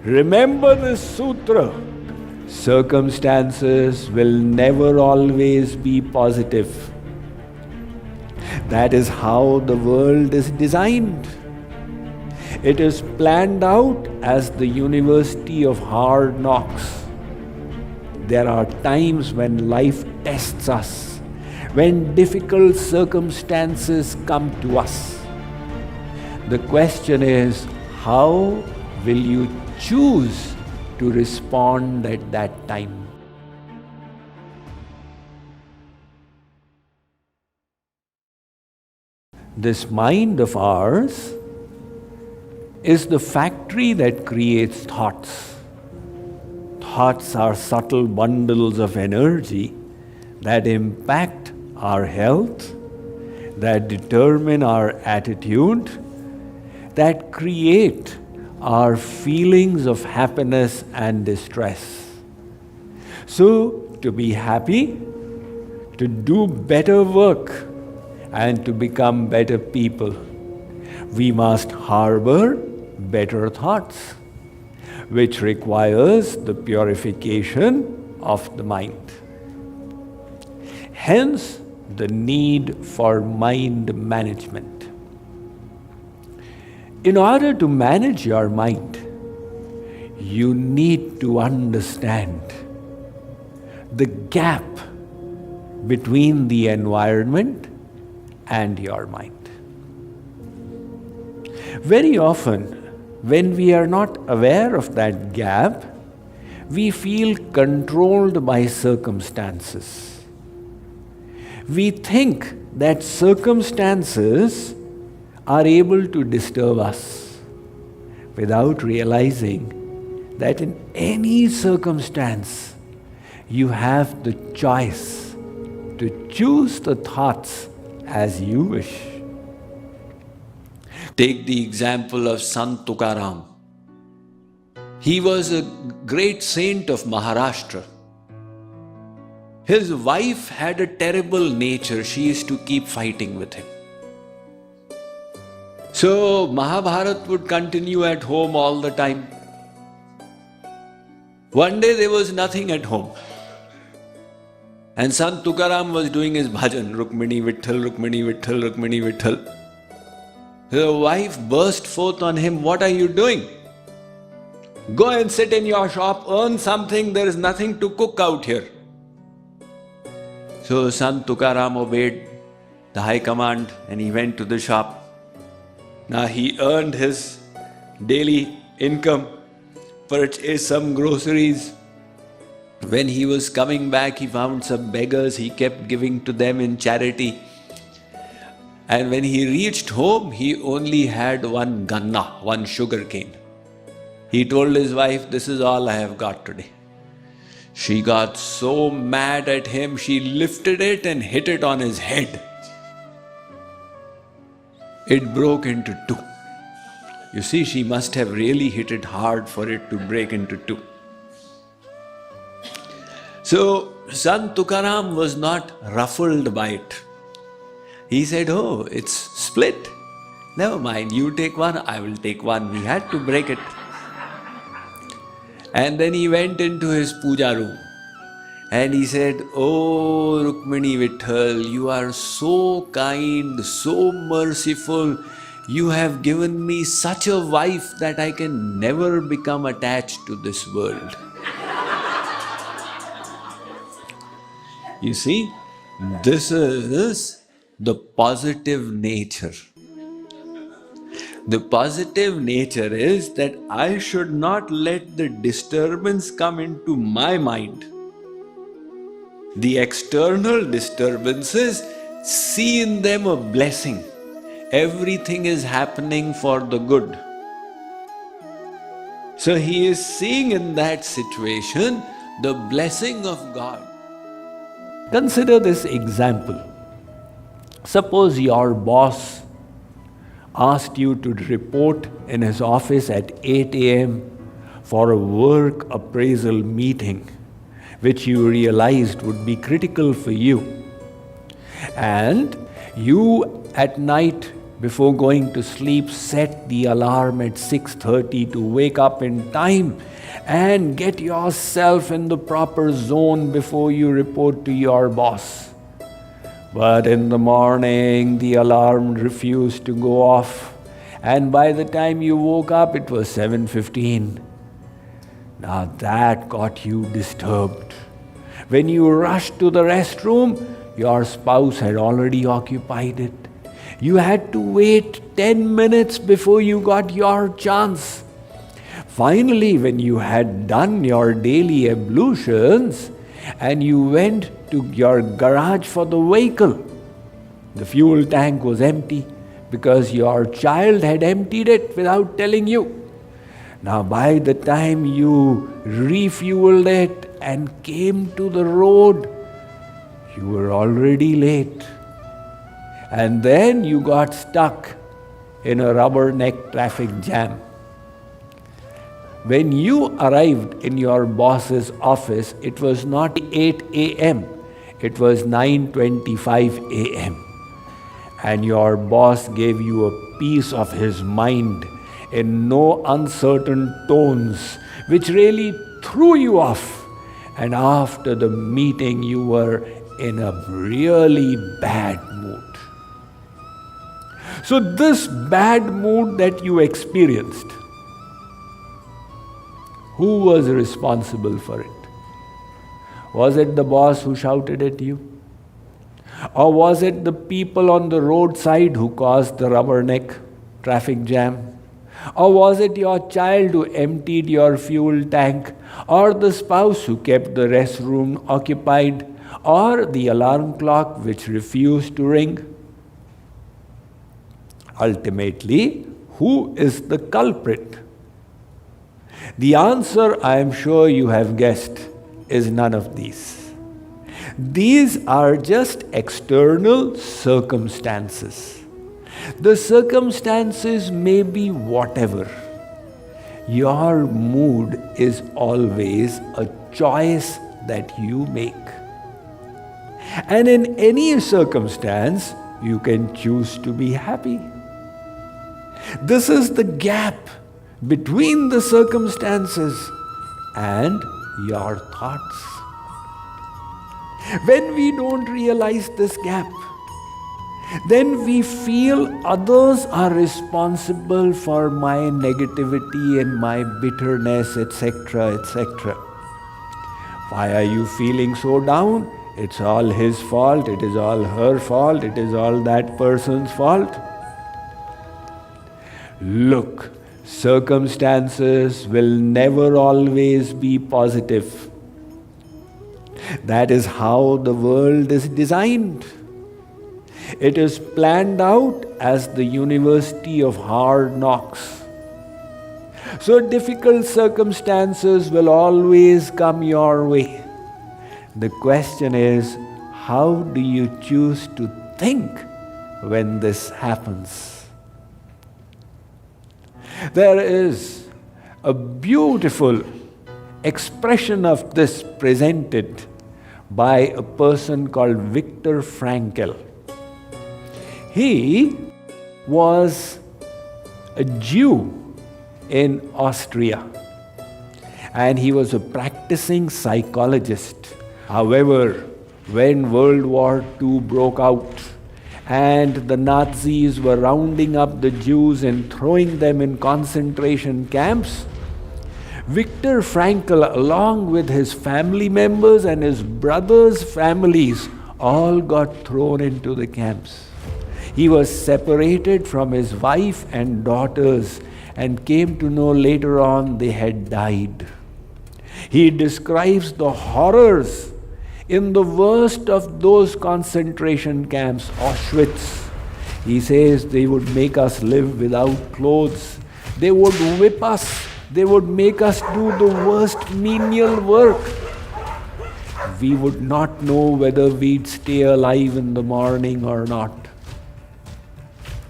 Remember this sutra. Circumstances will never always be positive. That is how the world is designed. It is planned out as the university of hard knocks. There are times when life tests us, when difficult circumstances come to us. The question is, how will you choose to respond at that time? This mind of ours is the factory that creates thoughts. Thoughts are subtle bundles of energy that impact our health, that determine our attitude, that create our feelings of happiness and distress. So, to be happy, to do better work, and to become better people, we must harbor better thoughts, which requires the purification of the mind. Hence, the need for mind management. In order to manage your mind, you need to understand the gap between the environment and your mind. Very often, when we are not aware of that gap, we feel controlled by circumstances. We think that circumstances are able to disturb us without realizing that in any circumstance, you have the choice to choose the thoughts as you wish. Take the example of Sant Tukaram. He was a great saint of Maharashtra. His wife had a terrible nature. She used to keep fighting with him. So Mahabharata would continue at home all the time. One day there was nothing at home. And Sant Tukaram was doing his bhajan, Rukmini Vitthal, Rukmini Vitthal, Rukmini Vitthal. The wife burst forth on him, "What are you doing? Go and sit in your shop, earn something, there is nothing to cook out here." So Sant Tukaram obeyed the high command and he went to the shop. Now he earned his daily income, purchased some groceries. When he was coming back, he found some beggars, he kept giving to them in charity. And when he reached home, he only had one ganna, one sugar cane. He told his wife, "This is all I have got today." She got so mad at him, she lifted it and hit it on his head. It broke into two. You see, she must have really hit it hard for it to break into two. So, Sant Tukaram was not ruffled by it. He said, "Oh, it's split. Never mind, you take one, I will take one." We had to break it. And then he went into his puja room and he said, "Oh, Rukmini Vitthal, you are so kind, so merciful. You have given me such a wife that I can never become attached to this world." You see, this is the positive nature. The positive nature is that I should not let the disturbance come into my mind. The external disturbances, see in them a blessing. Everything is happening for the good. So he is seeing in that situation the blessing of God. Consider this example. Suppose your boss asked you to report in his office at 8 a.m. for a work appraisal meeting, which you realized would be critical for you. And you at night before going to sleep, set the alarm at 6:30 to wake up in time and get yourself in the proper zone before you report to your boss. But in the morning, the alarm refused to go off, and by the time you woke up, it was 7:15. Now that got you disturbed. When you rushed to the restroom, your spouse had already occupied it. You had to wait 10 minutes before you got your chance. Finally, when you had done your daily ablutions and you went to your garage for the vehicle, the fuel tank was empty because your child had emptied it without telling you. Now, by the time you refueled it and came to the road, you were already late. And then you got stuck in a rubberneck traffic jam. When you arrived in your boss's office, it was not 8 a.m., it was 9:25 a.m. And your boss gave you a piece of his mind in no uncertain tones, which really threw you off. And after the meeting, you were in a really bad mood. So this bad mood that you experienced, who was responsible for it? Was it the boss who shouted at you? Or was it the people on the roadside who caused the rubberneck traffic jam? Or was it your child who emptied your fuel tank? Or the spouse who kept the restroom occupied? Or the alarm clock which refused to ring? Ultimately, who is the culprit? The answer, I am sure you have guessed, is none of these. These are just external circumstances. The circumstances may be whatever. Your mood is always a choice that you make. And in any circumstance, you can choose to be happy. This is the gap between the circumstances and your thoughts. When we don't realize this gap, then we feel others are responsible for my negativity and my bitterness, etc., etc. Why are you feeling so down? It's all his fault, it is all her fault, it is all that person's fault. Look, circumstances will never always be positive. That is how the world is designed. It is planned out as the University of Hard Knocks. So difficult circumstances will always come your way. The question is, how do you choose to think when this happens? There is a beautiful expression of this presented by a person called Viktor Frankl. He was a Jew in Austria, and he was a practicing psychologist. However, when World War II broke out and the Nazis were rounding up the Jews and throwing them in concentration camps, Viktor Frankl, along with his family members and his brothers' families, all got thrown into the camps. He was separated from his wife and daughters and came to know later on they had died. He describes the horrors in the worst of those concentration camps, Auschwitz. He says they would make us live without clothes. They would whip us. They would make us do the worst menial work. We would not know whether we'd stay alive in the morning or not.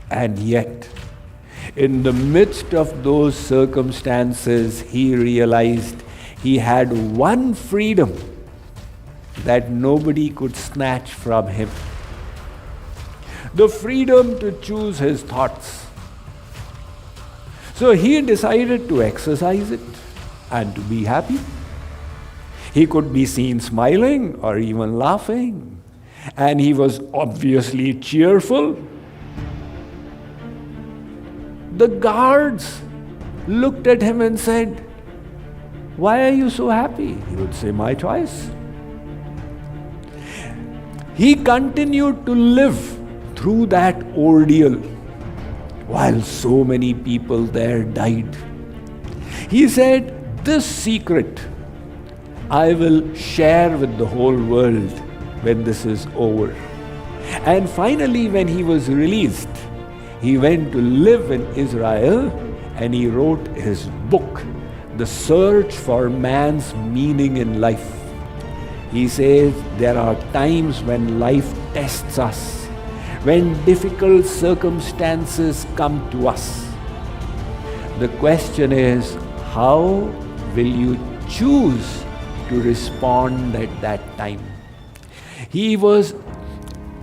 And yet, in the midst of those circumstances, he realized he had one freedom that nobody could snatch from him. the freedom to choose his thoughts. So he decided to exercise it and to be happy. He could be seen smiling or even laughing, and he was obviously cheerful. The guards looked at him and said, "Why are you so happy?" He would say, "My choice." He continued to live through that ordeal while so many people there died. He said, "This secret I will share with the whole world when this is over." And finally, when he was released, he went to live in Israel and he wrote his book, The Search for Man's Meaning in Life. He says there are times when life tests us, when difficult circumstances come to us. The question is, how will you choose to respond at that time? He was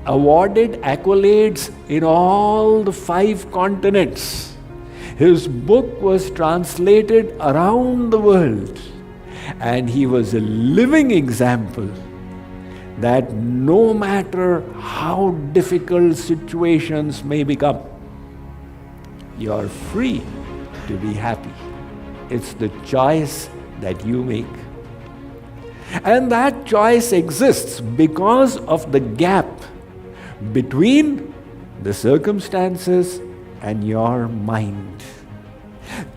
awarded accolades in all the 5 continents. His book was translated around the world, and he was a living example that no matter how difficult situations may become, you are free to be happy. It's the choice that you make. And that choice exists because of the gap between the circumstances and your mind.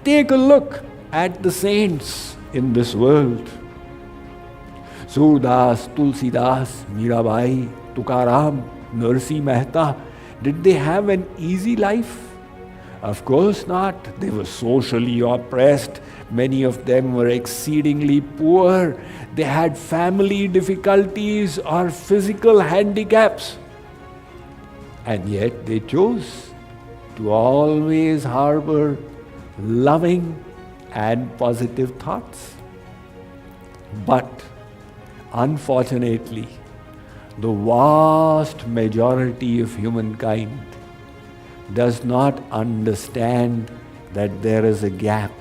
Take a look at the saints in this world. Surdas, Tulsidas, Mirabai, Tukaram, Narsi Mehta, did they have an easy life? Of course not. They were socially oppressed. Many of them were exceedingly poor. They had family difficulties or physical handicaps. And yet they chose to always harbor loving and positive thoughts. But unfortunately, the vast majority of humankind does not understand that there is a gap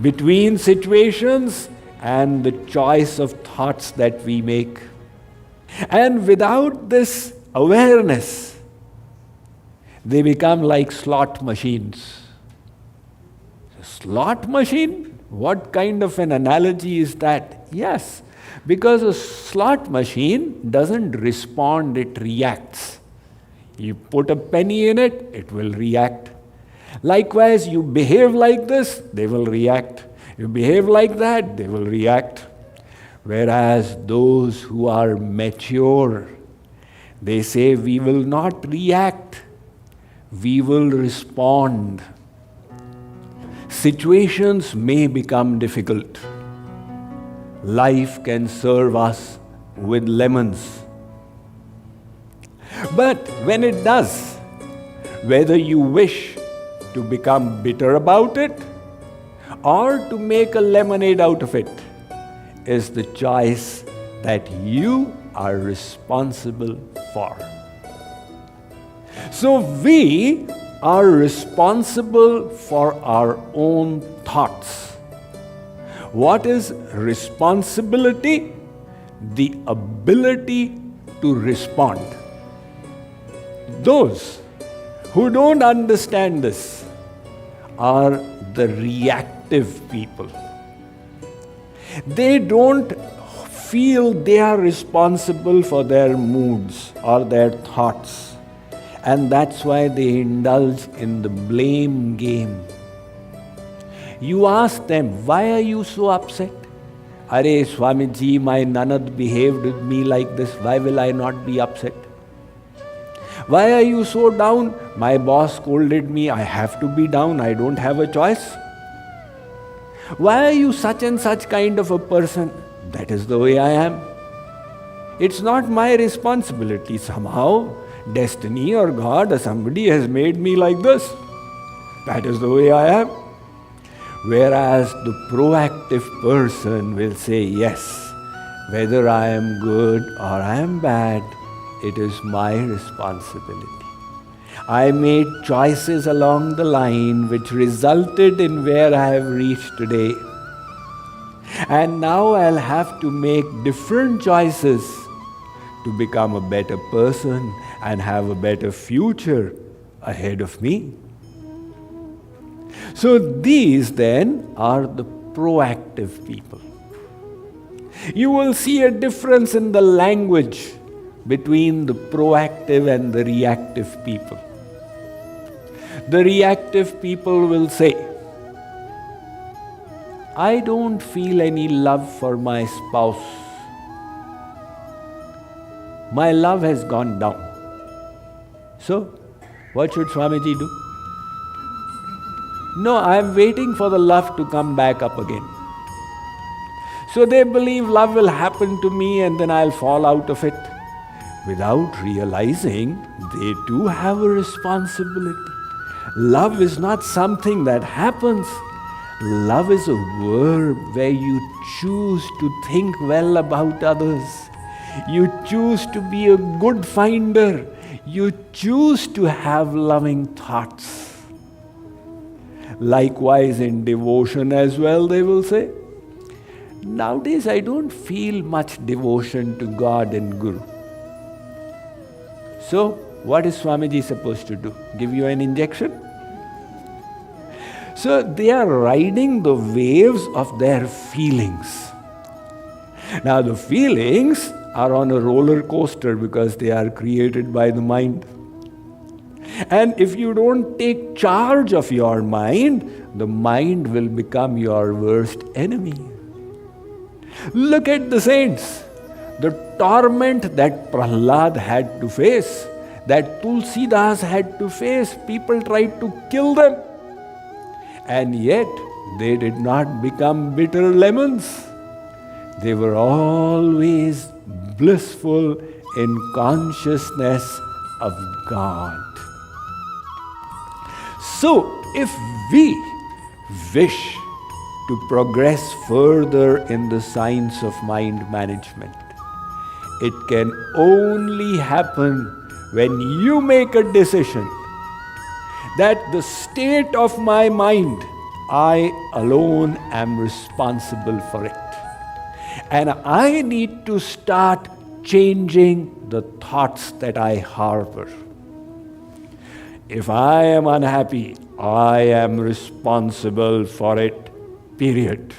between situations and the choice of thoughts that we make. And without this awareness, they become like slot machines. Slot machine? What kind of an analogy is that? Yes, because a slot machine doesn't respond, it reacts. You put a penny in it, it will react. Likewise, you behave like this, they will react. You behave like that, they will react. Whereas those who are mature, they say, we will not react, we will respond. Situations may become difficult. Life can serve us with lemons. But when it does, whether you wish to become bitter about it or to make a lemonade out of it is the choice that you are responsible for. So we are responsible for our own thoughts. What is responsibility? The ability to respond. Those who don't understand this are the reactive people. They don't feel they are responsible for their moods or their thoughts, and that's why they indulge in the blame game. You ask them, why are you so upset? Are Swamiji, my Nanad behaved with me like this, why will I not be upset? Why are you so down? My boss scolded me, I have to be down, I don't have a choice. Why are you such and such kind of a person? That is the way I am. It's not my responsibility. Somehow, destiny or God or somebody has made me like this. That is the way I am. Whereas the proactive person will say, yes, whether I am good or I am bad, it is my responsibility. I made choices along the line which resulted in where I have reached today. And now I'll have to make different choices to become a better person and have a better future ahead of me. So these then are the proactive people. You will see a difference in the language between the proactive and the reactive people. The reactive people will say, I don't feel any love for my spouse. My love has gone down. So, what should Swamiji do? No, I am waiting for the love to come back up again. So they believe love will happen to me and then I'll fall out of it, without realizing they too have a responsibility. Love is not something that happens. Love is a verb where you choose to think well about others. You choose to be a good finder. You choose to have loving thoughts. Likewise in devotion as well, they will say, nowadays I don't feel much devotion to God and Guru. So, what is Swamiji supposed to do? Give you an injection? So, they are riding the waves of their feelings. Now, the feelings are on a roller coaster because they are created by the mind. And if you don't take charge of your mind, the mind will become your worst enemy. Look at the saints. The torment that Prahlad had to face, that Tulsidas had to face, people tried to kill them. And yet, they did not become bitter lemons. They were always blissful in consciousness of God. So, if we wish to progress further in the science of mind management, it can only happen when you make a decision that the state of my mind, I alone am responsible for it. And I need to start changing the thoughts that I harbor. If I am unhappy, I am responsible for it, period.